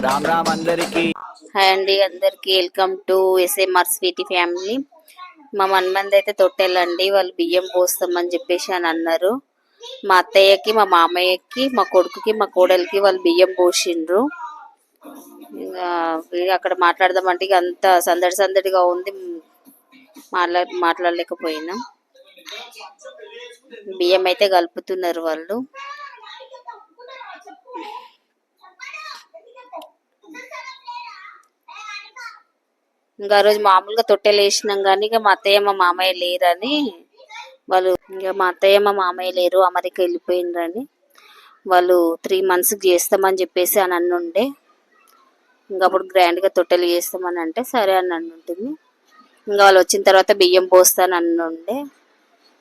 రామ్ రామ్ అందరికి. హాయ్ అండి, అందరికి welcome to SMR sweety family. మా మన్మంది అయితే తొట్టెళ్ళండి, వాళ్ళు బియ్యం పోస్తామని చెప్పేసి అని అన్నారు. మా అత్తయ్యకి, మా మామయ్యకి, మా కొడుకుకి, మా కోడలికి వాళ్ళు బియ్యం పోసిండ్రు. ఇంకా అక్కడ మాట్లాడదామంటే ఇక అంత సందడి సందడిగా ఉంది, మాట్లాడలేకపోయినా. బియ్యం అయితే కలుపుతున్నారు వాళ్ళు. ఇంకా ఆ రోజు మామూలుగా తొట్టెలు వేసినాం కానీ ఇక మా అత్తయ్య మా మామయ్య లేరని వాళ్ళు, ఇంకా మా అత్తయ్య మా మామయ్య లేరు, అమెరికా వెళ్ళిపోయిండ్రని వాళ్ళు 3 months చేస్తామని చెప్పేసి అని అన్నుండే. ఇంకా అప్పుడు గ్రాండ్గా తొట్టెలు చేస్తామని అంటే సరే అని అన్నుంటుంది. ఇంకా వాళ్ళు వచ్చిన తర్వాత బియ్యం పోస్తాను అన్నుండే.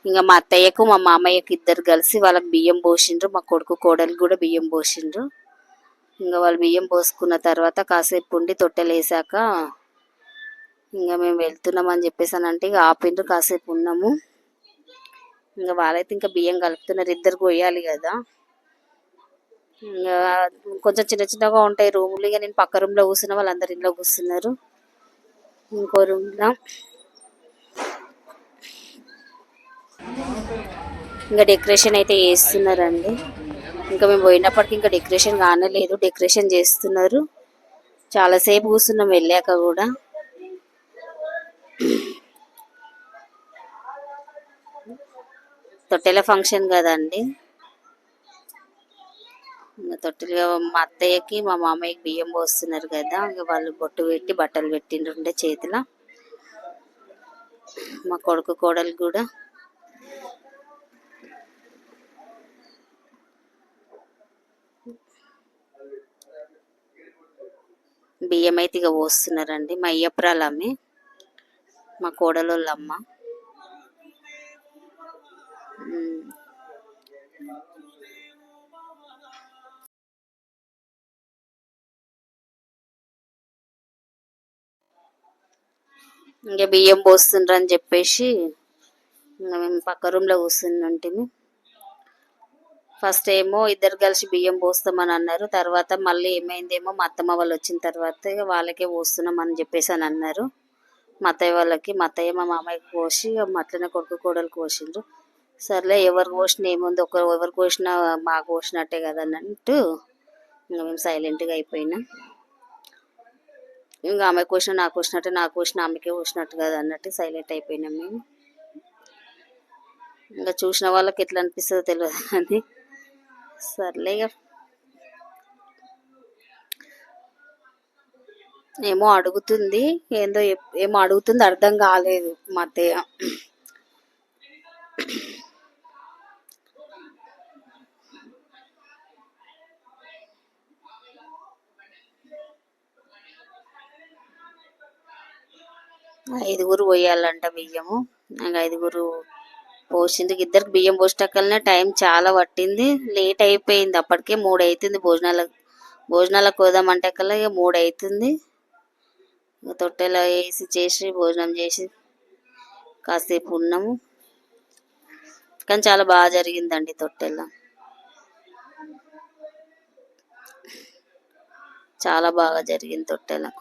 ఇంకా మా అత్తయ్యకు మా మామయ్యకు ఇద్దరు కలిసి వాళ్ళకి బియ్యం పోసిండ్రు, మా కొడుకు కోడలికి కూడా బియ్యం పోసిండ్రు. ఇంకా వాళ్ళు బియ్యం పోసుకున్న తర్వాత కాసేపు ఉండి తొట్టెలు వేసాక ఇంకా మేము వెళ్తున్నామని చెప్పేసి అని అంటే ఇక ఆపిండ్రు, కాసేపు ఉన్నాము. ఇంకా వాళ్ళైతే ఇంకా బియ్యం కలుపుతున్నారు, ఇద్దరు పోయాలి కదా. ఇంకా కొంచెం చిన్న చిన్నగా ఉంటాయి రూములు, ఇక నేను పక్క రూమ్లో కూర్చున్నా, వాళ్ళందరు ఇంట్లో కూర్చున్నారు. ఇంకో రూమ్లో ఇంకా డెకరేషన్ అయితే చేస్తున్నారండి. ఇంకా మేము పోయినప్పటికీ ఇంకా డెకరేషన్ కానలేదు, డెకరేషన్ చేస్తున్నారు. చాలాసేపు కూర్చున్నాం వెళ్ళాక కూడా. తొట్టెల ఫంక్షన్ కదండి, ఇంకా తొట్టెలుగా మా అత్తయ్యకి మా మామయ్యకి బియ్యం పోస్తున్నారు కదా. ఇంకా వాళ్ళు బొట్టు పెట్టి బట్టలు పెట్టిండ్రుండే చేతిలో. మా కొడుకు కోడలు కూడా బియ్యం అయితే ఇక పోస్తున్నారండి. మా అయ్యప్రాలమ్మే, మా కోడలోళ్ళమ్మ. ఇంకా బియ్యం పోస్తుండ్రు అని చెప్పేసి ఇంకా మేము పక్క రూమ్లో కూర్చుంటుంటిమి. ఫస్ట్ ఏమో ఇద్దరు కలిసి బియ్యం పోస్తామని అన్నారు, తర్వాత మళ్ళీ ఏమైందేమో మా అత్తమ్మ వాళ్ళు వచ్చిన తర్వాత ఇక వాళ్ళకే పోస్తున్నాం అని చెప్పేసి అని అన్నారు. మా అత్తయ్య వాళ్ళకి, మా అత్తయ్య మా మామయ్యకి పోసి అట్లనే కొడుకు కోడలు కోసిండ్రు. సర్లే ఎవరు కోసిన ఏముంది, ఎవరు కోసినా మాకు కోసినట్టే కదా అన్నట్టు ఇంకా మేము సైలెంట్గా అయిపోయినాం. ఇంకా ఆమె కోసిన నాకు కోసినట్టు, నాకు కోసిన ఆమెకే కోసినట్టు కదా అన్నట్టు సైలెంట్ అయిపోయినాం మేము. ఇంకా చూసిన వాళ్ళకి ఎట్లా అనిపిస్తుందో తెలియదు అని సర్లే ఇక ఏమో అడుగుతుంది, ఏమో అడుగుతుంది, అర్థం కాలేదు మా అత్తయ్య. ఐదుగురు పోయాలంట బియ్యము. ఇంకా 5గురు పోసింది. ఇద్దరికి బియ్యం పోసేటక్కలనే టైం చాలా పట్టింది, లేట్ అయిపోయింది. అప్పటికే 3 అవుతుంది. భోజనాలకు పోదామంటే కల్లా ఇక 3 అవుతుంది. తొట్టెలో వేసి చేసి భోజనం చేసి కాసేపు ఉన్నాము. కానీ చాలా బాగా జరిగిందండి తొట్టెలో, చాలా బాగా జరిగింది తొట్టెలో.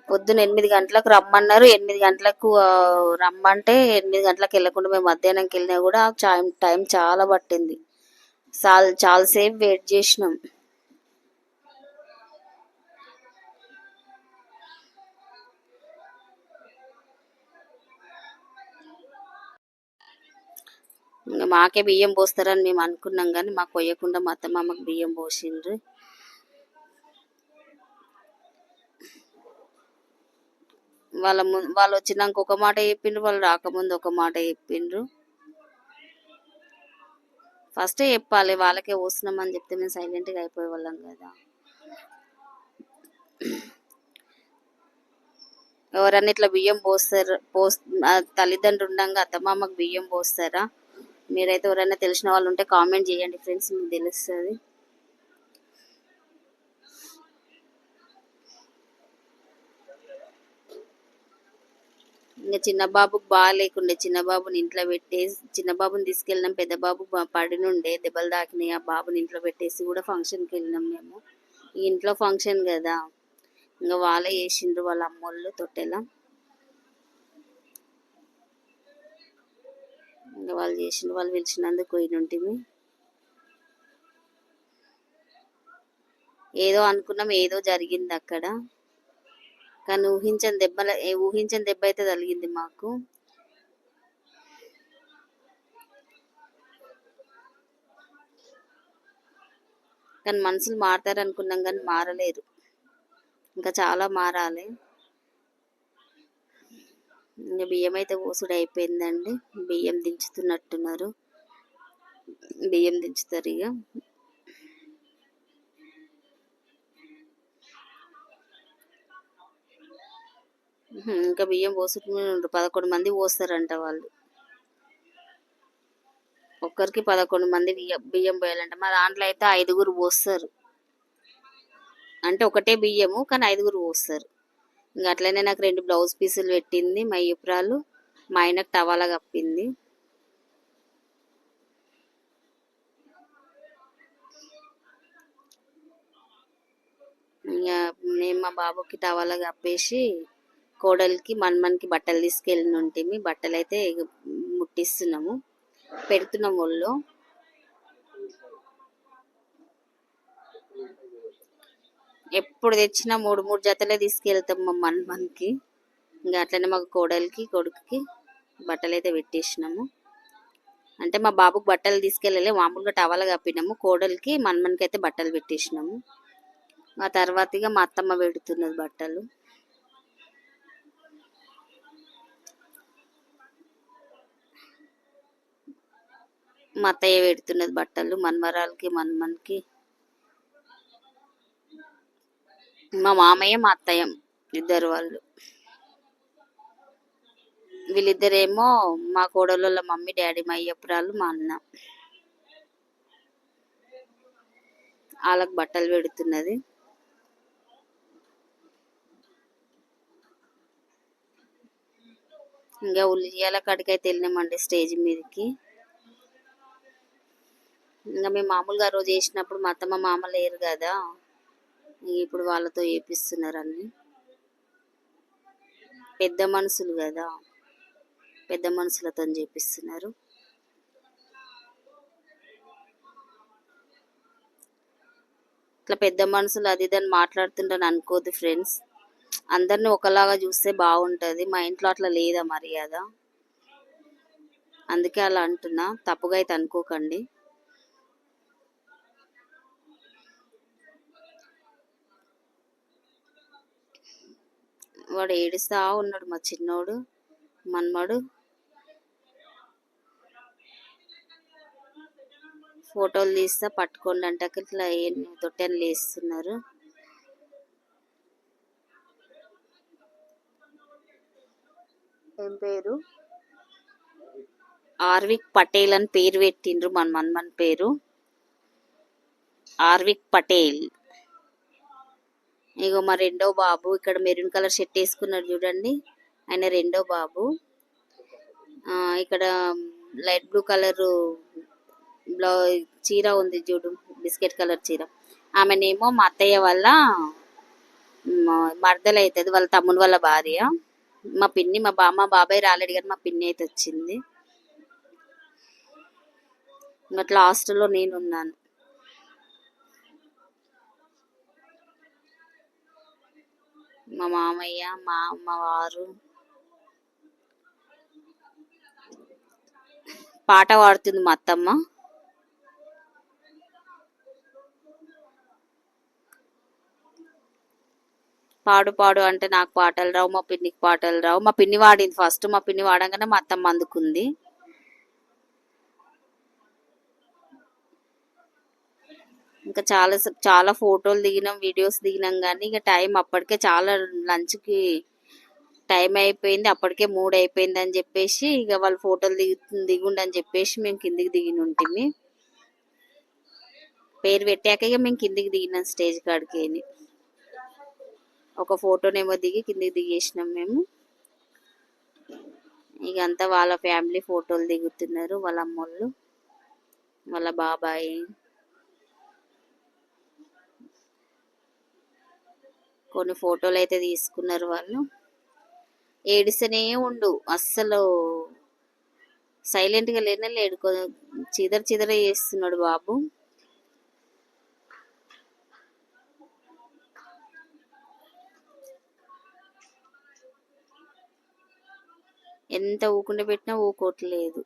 పొద్దున 8 గంటలకు రమ్మన్నారు, 8 గంటలకు రమ్మంటే 8 గంటలకు వెళ్ళకుండా మేము మధ్యాహ్నంకి వెళ్ళినా కూడా టైం చాలా పట్టింది. చాలాసేపు వెయిట్ చేసినాం. ఇంకా మాకే బియ్యం పోస్తారని మేము అనుకున్నాం కానీ మాకు పోయకుండా మా అత్తమ్మకి బియ్యం పోసిండ్రు. వాళ్ళు వచ్చినాక ఒక మాట చెప్పిండ్రు, వాళ్ళు రాకముందు ఒక మాట చెప్పిండ్రు. ఫస్టే చెప్పాలి, వాళ్ళకే పోస్తున్నామని చెప్తే మేము సైలెంట్గా అయిపోయే వాళ్ళం కదా. ఎవరన్నా ఇట్లా బియ్యం తల్లిదండ్రులు ఉండగా అత్తమామకు బియ్యం పోస్తారా? మీరైతే ఎవరైనా తెలిసిన వాళ్ళు ఉంటే కామెంట్ చేయండి ఫ్రెండ్స్, మీకు తెలుస్తుంది. ఇంకా చిన్న బాబుకి బాగాలేకుండే, చిన్న బాబుని ఇంట్లో పెట్టేసి చిన్న బాబుని తీసుకెళ్ళినాం. పెద్ద బాబు పడినుండే, దెబ్బలు తాకినాయి. ఆ బాబుని ఇంట్లో పెట్టేసి కూడా ఫంక్షన్కి వెళ్ళినాం మేము. ఈ ఇంట్లో ఫంక్షన్ కదా, ఇంకా వాళ్ళే చేసిండ్రు వాళ్ళ అమ్మోళ్ళు తొట్టెల. ఇంకా వాళ్ళు చేసిండ్రు, వాళ్ళు పిలిచినందుకు పోయినుంటిమి. ఏదో అనుకున్నాం, ఏదో జరిగింది అక్కడ. కానీ ఊహించని దెబ్బ అయితే తగిలింది మాకు. కానీ మనుషులు మారుతారు అనుకున్నాం కానీ మారలేరు, ఇంకా చాలా మారాలి. ఇంకా బియ్యం అయితే పోసుడు అయిపోయిందండి. బియ్యం దించుతున్నట్టున్నారు, బియ్యం దించుతారు ఇక. ఇంకా బియ్యం పోసుకుంటున్నారు. 11 మంది పోస్తారంట వాళ్ళు. ఒక్కరికి 11 మంది బియ్యం పోయాలంట. మా దాంట్లో అయితే 5గురు పోస్తారు. అంటే ఒకటే బియ్యము కానీ 5గురు పోస్తారు. ఇంకా అట్లనే నాకు 2 బ్లౌజ్ పీసులు పెట్టింది మా ఇప్రాలు. మా ఆయనకు టవాలా కప్పింది. ఇంకా నేను మా బాబుకి టవాలా కప్పేసి కోడలికి మన్మన్కి బట్టలు తీసుకెళ్ళి ఉంటిమి. బట్టలు అయితే ముట్టిస్తున్నాము, పెడుతున్నాము ఒళ్ళో. ఎప్పుడు తెచ్చినా 3 జతలే తీసుకెళ్తాం మా మన్మన్కి. ఇంకా అట్లనే మాకు కోడలికి కొడుకుకి బట్టలు అయితే పెట్టేసినాము. అంటే మా బాబుకి బట్టలు తీసుకెళ్ళలే, మామూలుగా టవల్ కప్పినాము. కోడలికి మన్మన్కి అయితే బట్టలు పెట్టేసినాము. ఆ తర్వాత ఇక మా అత్తమ్మ పెడుతున్నది బట్టలు. మా అత్తయ్య పెడుతున్నది బట్టలు మన్మరాలకి మన్మన్కి. మా మామయ్య మా అత్తయ్య ఇద్దరు వాళ్ళు. వీళ్ళిద్దరేమో మా కోడళ్ళ మమ్మీ డాడీ, మా అయ్యపురాలు, మా అన్న. వాళ్ళకి బట్టలు పెడుతున్నది. ఇంకా ఉల్లియాల కాడికైతే వెళ్ళినామండి స్టేజ్ మీదకి. ఇంకా మేము మామూలుగా రోజు చేసినప్పుడు మా అత్తమ్మ మామ లేరు కదా, ఇప్పుడు వాళ్ళతో చేపిస్తున్నారు అన్ని. పెద్ద మనుషులు కదా, పెద్ద మనుషులతో చేపిస్తున్నారు. ఇట్లా పెద్ద మనుషులు అది ఇదని మాట్లాడుతుంటాను అనుకోదు ఫ్రెండ్స్. అందరిని ఒకలాగా చూస్తే బాగుంటుంది. మా ఇంట్లో అట్లా లేదా మర్యాద, అందుకే అలా అంటున్నా. తప్పుగా అయితే అనుకోకండి. వాడు ఏడుస్తా ఉన్నాడు మా చిన్నోడు మన్మడు. ఫోటోలు తీస్తా పట్టుకోండి అంటే ఇట్లా తొట్టెని లేస్తున్నారు. ఏం పేరు? ఆర్విక్ పటేల్ అని పేరు పెట్టిండ్రు మన మన్మన్ పేరు, ఆర్విక్ పటేల్. ఇగో మా రెండో బాబు ఇక్కడ మెరూన్ కలర్ షర్ట్ వేసుకున్నాడు చూడండి, ఆయన రెండో బాబు. ఇక్కడ లైట్ బ్లూ కలర్ చీర ఉంది చూడు, బిస్కెట్ కలర్ చీర. ఆమెనేమో మా అత్తయ్య వల్ల మర్దలు అవుతుంది, వాళ్ళ తమ్ముడు వాళ్ళ భార్య. మా పిన్ని, మా బాబాయ్ రాలేడు కానీ మా పిన్ని అయితే వచ్చింది. అట్లా హాస్టల్లో నేను ఉన్నాను. మా మామయ్య, మా అమ్మవారు పాట పాడుతుంది మా అత్తమ్మ. పాడు పాడు అంటే నాకు పాటలు రావు, మా పిన్నికి పాటలు రావు. మా పిన్ని వాడింది ఫస్ట్, మా పిన్ని వాడంగానే మా అత్తమ్మ అందుకుంది. ఇంకా చాలా ఫోటోలు దిగినాం, వీడియోస్ దిగినాం. కానీ ఇక టైం అప్పటికే చాలా లంచ్కి టైం అయిపోయింది, అప్పటికే 3 అయిపోయింది అని చెప్పేసి ఇక వాళ్ళు ఫోటోలు దిగుండని చెప్పేసి మేము కిందికి దిగిన ఉంటుంది. పేరు పెట్టాక ఇక మేము కిందికి దిగినాం స్టేజ్ కాడికి. ఒక ఫోటోనేమో దిగి కిందికి దిగేసినాం మేము. ఇక అంతా వాళ్ళ ఫ్యామిలీ ఫోటోలు దిగుతున్నారు, వాళ్ళ అమ్మోళ్ళు, వాళ్ళ బాబాయ్. కొన్ని ఫోటోలు అయితే తీసుకున్నారు వాళ్ళు. ఏడిస్తేనే ఉండు, అస్సలు సైలెంట్గా లేనే లేడు, చిదర చిదర చేస్తున్నాడు బాబు. ఎంత ఊకుంటే పెట్టినా ఊకోట్లేదు.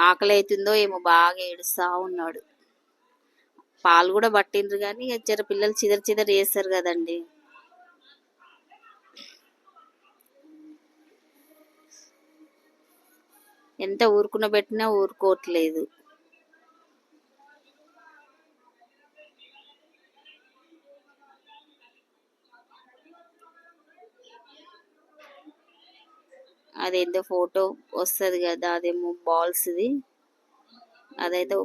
ఆకలి అవుతుందో ఏమో, బాగా ఏడుస్తా ఉన్నాడు. పాలు కూడా పట్టిండ్రు కానీ జర పిల్లలు చిదర చిదర చేస్తారు కదండి. ఎంత ఊరుకున్న పెట్టినా ఊరుకోవట్లేదు. అదేందో ఫోటో వస్తుంది కదా, అదేమో బాల్స్ది, అదైతే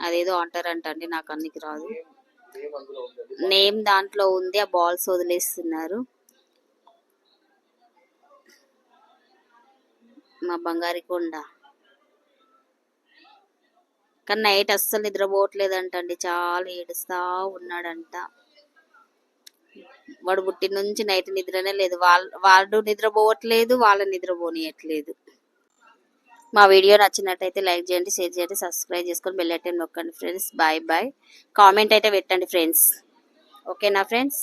అదేదో అంటారంట అండి, నాకు అన్నికి రాదు. నేమ్ దాంట్లో ఉంది, ఆ బాల్స్ వదిలేస్తున్నారు. మా బంగారి కొండ. కానీ నైట్ అస్సలు నిద్రపోవట్లేదంట అండి, చాలా ఏడుస్తా ఉన్నాడంట. వాడు పుట్టిన నుంచి నైట్ నిద్రనే లేదు, వాడు నిద్రపోవట్లేదు, వాళ్ళ నిద్రపోనియట్లేదు. మా వీడియో నచ్చినట్టయితే లైక్ చేయండి, షేర్ చేయండి, సబ్స్క్రైబ్ చేసుకొని బెల్ ఐకాన్ నొక్కండి ఫ్రెండ్స్. Bye bye. కామెంట్ అయితే పెట్టండి ఫ్రెండ్స్. ఓకేనా ఫ్రెండ్స్.